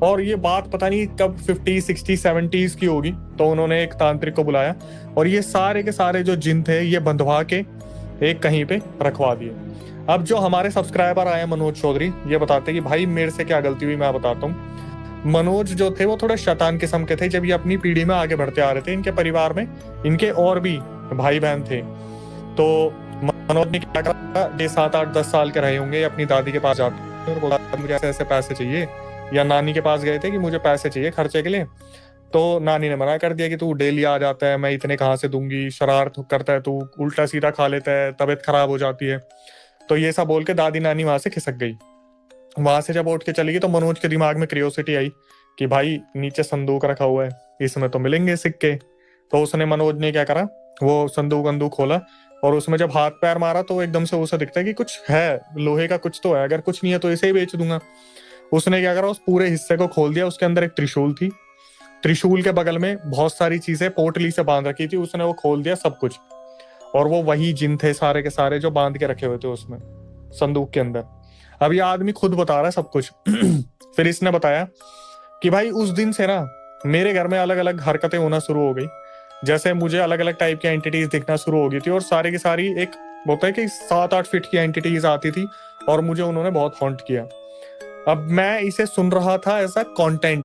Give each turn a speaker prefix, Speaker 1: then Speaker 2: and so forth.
Speaker 1: और ये बात पता नहीं कब 50, 60, 70s की होगी। तो उन्होंने एक तांत्रिक को बुलाया और ये सारे के सारे जो जिन थे ये बंधवा के एक कहीं पे रखवा दिए। अब जो हमारे सब्सक्राइबर आए मनोज चौधरी, ये बताते कि भाई मेरे से क्या गलती हुई, मैं बताता हूँ। मनोज जो थे वो थोड़े शैतान किस्म के थे। जब ये अपनी पीढ़ी में आगे बढ़ते आ रहे थे, इनके परिवार में इनके और भी भाई बहन थे। तो मनोज ने क्या करा, ये 7, 8, 10 साल के रहे होंगे, अपनी दादी के पास जाते और बोला मुझे ऐसे ऐसे पैसे चाहिए, या नानी के पास गए थे कि मुझे पैसे चाहिए खर्चे के लिए। तो नानी ने मना कर दिया कि तू डेली आ जाता है, मैं इतने कहाँ से दूंगी, शरारत करता है तू, उल्टा सीधा खा लेता है, तबीयत खराब हो जाती है। तो ये सब बोल के दादी नानी वहां से खिसक गई। वहां से जब उठ के चली गई तो मनोज के दिमाग में क्रियोसिटी आई कि भाई नीचे संदूक रखा हुआ है, इसमें तो मिलेंगे सिक्के। तो उसने मनोज ने क्या करा, वो संदूक अंदूक खोला और उसमें जब हाथ पैर मारा तो एकदम से उसे दिखता है कि कुछ है, लोहे का कुछ तो है, अगर कुछ नहीं है तो इसे ही बेच दूंगा। उसने क्या करा, उस पूरे हिस्से को खोल दिया। उसके अंदर एक त्रिशूल थी, त्रिशूल के बगल में बहुत सारी चीजें पोटली से बांध रखी थी, उसने वो खोल दिया सब कुछ। और वो वही जिन थे सारे के सारे जो बांध के रखे हुए थे उसमें संदूक के अंदर। अब ये आदमी खुद बता रहा है सब कुछ। फिर इसने बताया कि भाई उस दिन से ना मेरे घर में अलग अलग हरकतें होना शुरू हो गई। जैसे मुझे अलग अलग टाइप की एंटिटीज दिखना शुरू हो गई थी, और सारी की सारी एक होता है कि 7-8 फीट की एंटिटीज आती थी और मुझे उन्होंने बहुत हॉन्ट किया। अब मैं इसे सुन रहा था एज अ कंटेंट